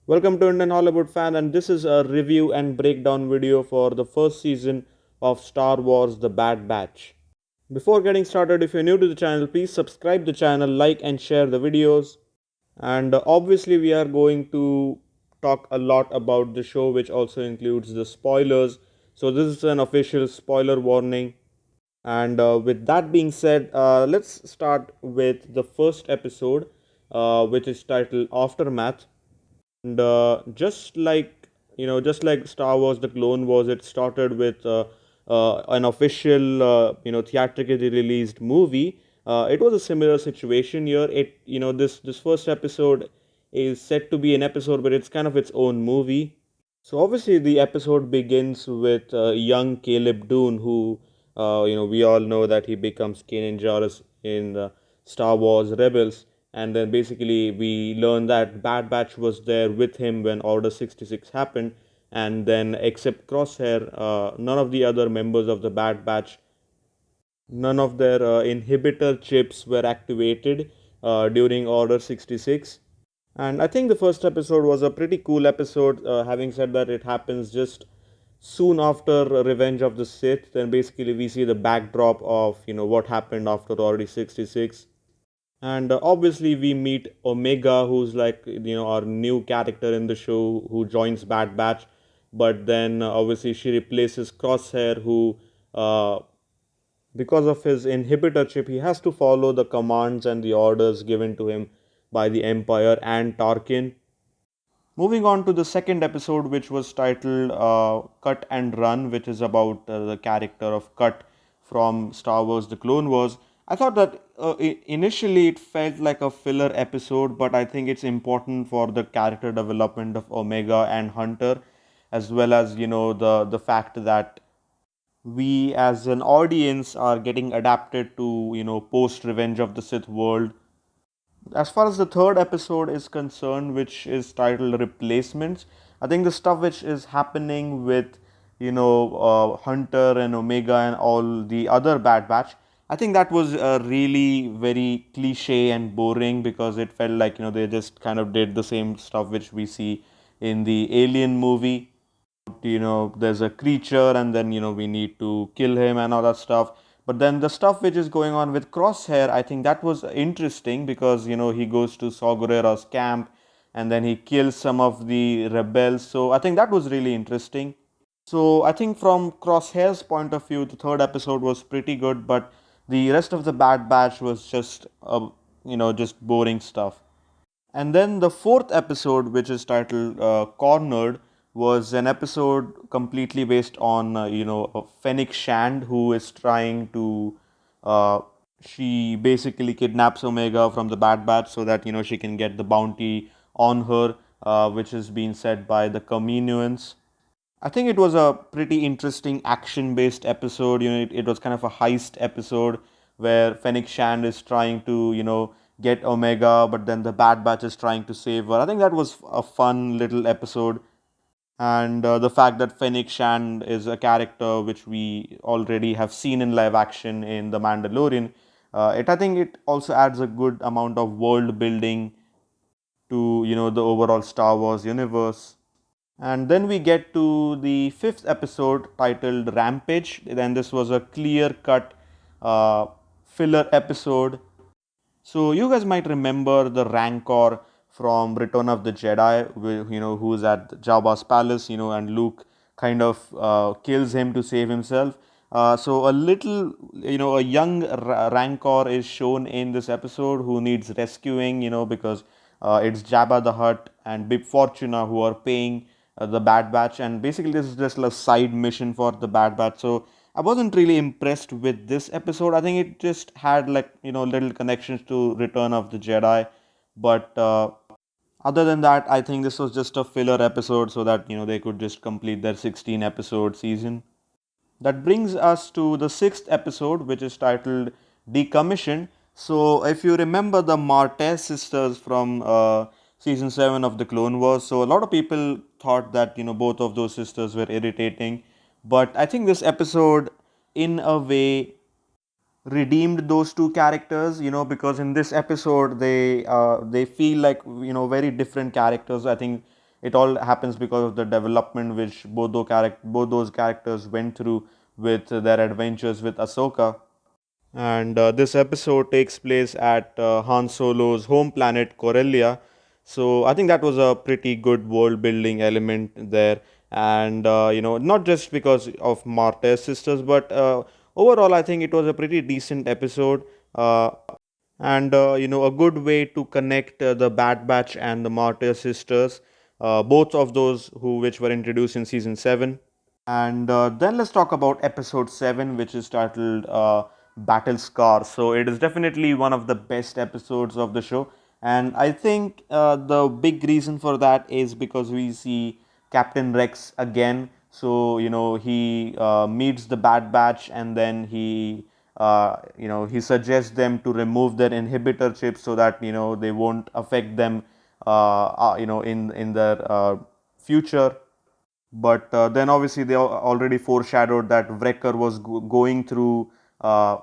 Welcome to Indian Hollywood Fan, and this is a review and breakdown video for the first season of Star Wars The Bad Batch. Before getting started, if you're new to the channel, please subscribe the channel, like and share the videos. And obviously, we are going to talk a lot about the show, which also includes the spoilers. So, this is an official spoiler warning. And with that being said, let's start with the first episode, which is titled Aftermath. And just like Star Wars: The Clone Wars, it started with an official, theatrically released movie. It was a similar situation here. This first episode is set to be an episode, but it's kind of its own movie. So obviously, the episode begins with young Caleb Dune, who, we all know that he becomes Kanan Jarrus in Star Wars Rebels, and then basically we learn that Bad Batch was there with him when Order 66 happened, and then except Crosshair, none of the other members of the Bad Batch, none of their inhibitor chips were activated during Order 66. And I think the first episode was a pretty cool episode. Having said that, it happens just soon after Revenge of the Sith. Then basically we see the backdrop of what happened after Order 66, and obviously we meet Omega, who's like our new character in the show who joins Bad Batch. But then obviously she replaces Crosshair, who because of his inhibitor chip, he has to follow the commands and the orders given to him by the Empire and Tarkin. Moving on to the second episode, which was titled Cut and Run, which is about the character of Cut from Star Wars The Clone Wars. I thought that initially it felt like a filler episode, but I think it's important for the character development of Omega and Hunter, as well as the fact that we as an audience are getting adapted to post Revenge of the Sith world. As far as the third episode is concerned, which is titled Replacements, I think the stuff which is happening with Hunter and Omega and all the other Bad Batch, I think that was really very cliche and boring, because it felt like they just kind of did the same stuff which we see in the Alien movie. There's a creature, and then we need to kill him and all that stuff. But then the stuff which is going on with Crosshair, I think that was interesting, because he goes to Saw Gerrera's camp, and then he kills some of the rebels. So I think that was really interesting. So I think from Crosshair's point of view, the third episode was pretty good, but the rest of the Bad Batch was just just boring stuff. And then the fourth episode, which is titled Cornered, was an episode completely based on, Fennec Shand, who is trying to. She basically kidnaps Omega from the Bad Batch so that, she can get the bounty on her, which is being said by the Communions. I think it was a pretty interesting action based episode. It was kind of a heist episode where Fennec Shand is trying to, get Omega, but then the Bad Batch is trying to save her. I think that was a fun little episode. And the fact that Fennec Shand is a character which we already have seen in live action in The Mandalorian, I think it also adds a good amount of world building to, the overall Star Wars universe. And then we get to the fifth episode titled Rampage. Then this was a clear cut filler episode. So you guys might remember the Rancor from Return of the Jedi, who's at Jabba's palace, and Luke kind of kills him to save himself. So a little, a young Rancor is shown in this episode who needs rescuing, because it's Jabba the Hutt and Bib Fortuna who are paying the Bad Batch, and basically this is just a side mission for the Bad Batch. So I wasn't really impressed with this episode. I think it just had like little connections to Return of the Jedi, but other than that, I think this was just a filler episode so that they could just complete their 16 episode season. That brings us to the sixth episode, which is titled Decommission. So, if you remember the Martez sisters from season 7 of the Clone Wars, so a lot of people thought that both of those sisters were irritating, but I think this episode, in a way, redeemed those two characters, because in this episode they feel like very different characters. I think it all happens because of the development which both those characters went through with their adventures with Ahsoka. And this episode takes place at Han Solo's home planet Corellia. So I think that was a pretty good world building element there. And not just because of Martez sisters, but overall I think it was a pretty decent episode. Uh, and a good way to connect the Bad Batch and the Martyr sisters, both of those who which were introduced in season 7. And then let's talk about episode 7, which is titled Battle Scar. So it is definitely one of the best episodes of the show. And I think the big reason for that is because we see Captain Rex again. So, he meets the Bad Batch, and then he suggests them to remove their inhibitor chips so that, they won't affect them, in their future. But then obviously they already foreshadowed that Wrecker was going through uh,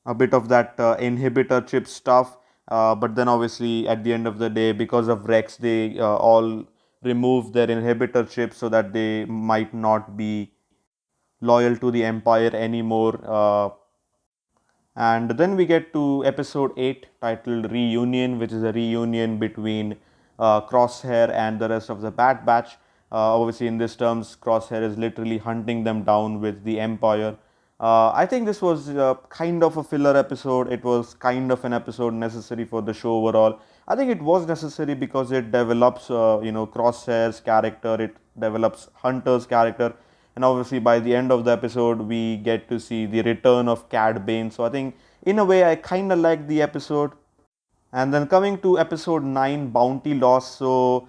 a bit of that inhibitor chip stuff. But then obviously at the end of the day, because of Rex, they all removed their inhibitor chips so that they might not be loyal to the Empire anymore. And then we get to episode 8 titled Reunion, which is a reunion between Crosshair and the rest of the Bad Batch. Obviously, in this terms, Crosshair is literally hunting them down with the Empire. I think this was kind of a filler episode. It was kind of an episode necessary for the show overall. I think it was necessary because it develops, Crosshair's character, it develops Hunter's character, and obviously by the end of the episode we get to see the return of Cad Bane. So I think in a way I kind of like the episode. And then coming to episode 9, Bounty Loss. So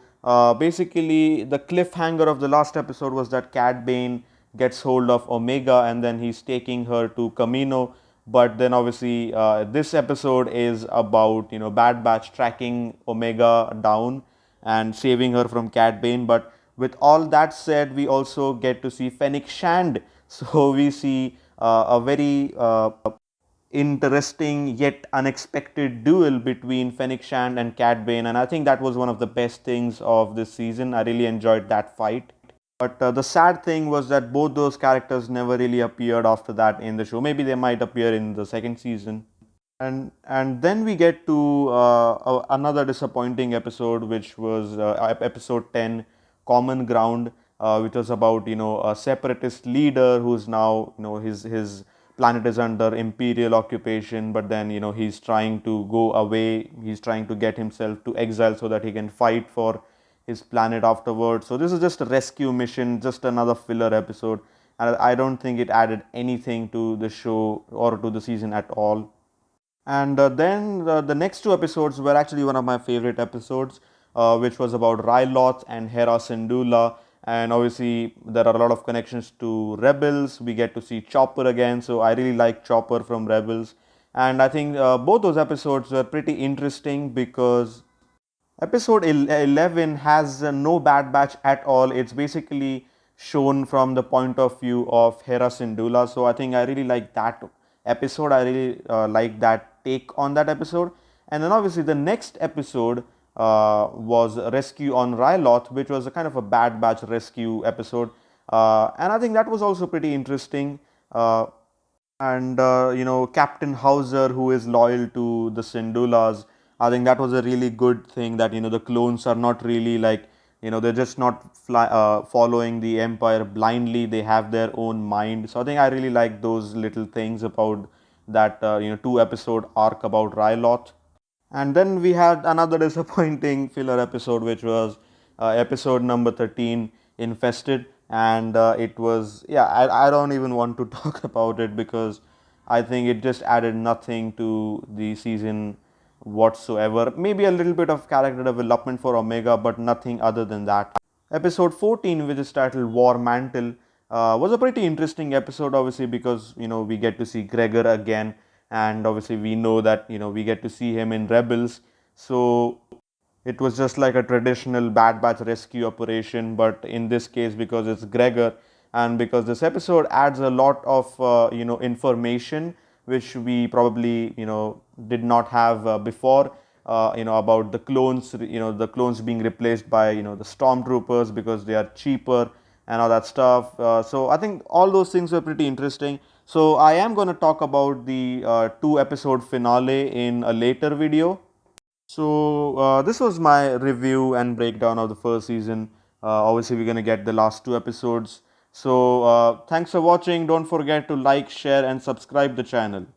basically, the cliffhanger of the last episode was that Cad Bane gets hold of Omega and then he's taking her to Camino. But then obviously, this episode is about Bad Batch tracking Omega down and saving her from Cad Bane. But with all that said, we also get to see Fennec Shand. So we see a very interesting yet unexpected duel between Fennec Shand and Cad Bane, and I think that was one of the best things of this season. I really enjoyed that fight. But the sad thing was that both those characters never really appeared after that in the show. Maybe they might appear in the second season. And then we get to another disappointing episode, which was episode 10, Common Ground, which was about a separatist leader who's now his planet is under imperial occupation, but then he's trying to go away. He's trying to get himself to exile so that he can fight for his planet afterwards. So this is just a rescue mission, just another filler episode, and I don't think it added anything to the show or to the season at all. And then the next two episodes were actually one of my favorite episodes, which was about Ryloth and Hera Syndulla. And obviously, there are a lot of connections to Rebels. We get to see Chopper again, so I really like Chopper from Rebels. And I think both those episodes were pretty interesting because episode 11 has no Bad Batch at all. It's basically shown from the point of view of Hera Syndulla. So I think I really like that episode. I really like that take on that episode. And then obviously the next episode was Rescue on Ryloth, which was a kind of a Bad Batch rescue episode. And I think that was also pretty interesting. And Captain Hauser, who is loyal to the Syndullas, I think that was a really good thing that the clones are not really like they're just not following the Empire blindly. They have their own mind. So I think I really like those little things about that 2 episode arc about Ryloth. And then we had another disappointing filler episode, which was episode number 13, Infested. And it was, yeah, I don't even want to talk about it because I think it just added nothing to the season whatsoever. Maybe a little bit of character development for Omega, but nothing other than that. Episode 14, which is titled War Mantle, was a pretty interesting episode, obviously, because we get to see Gregor again, and obviously we know that we get to see him in Rebels. So it was just like a traditional Bad Batch rescue operation, but in this case, because it's Gregor, and because this episode adds a lot of information which we probably did not have before. about the clones, the clones being replaced by, the stormtroopers because they are cheaper and all that stuff. So I think all those things were pretty interesting. So I am going to talk about the 2 episode finale in a later video. So this was my review and breakdown of the first season. Obviously, we're going to get the last 2 episodes. So thanks for watching. Don't forget to like, share, and subscribe the channel.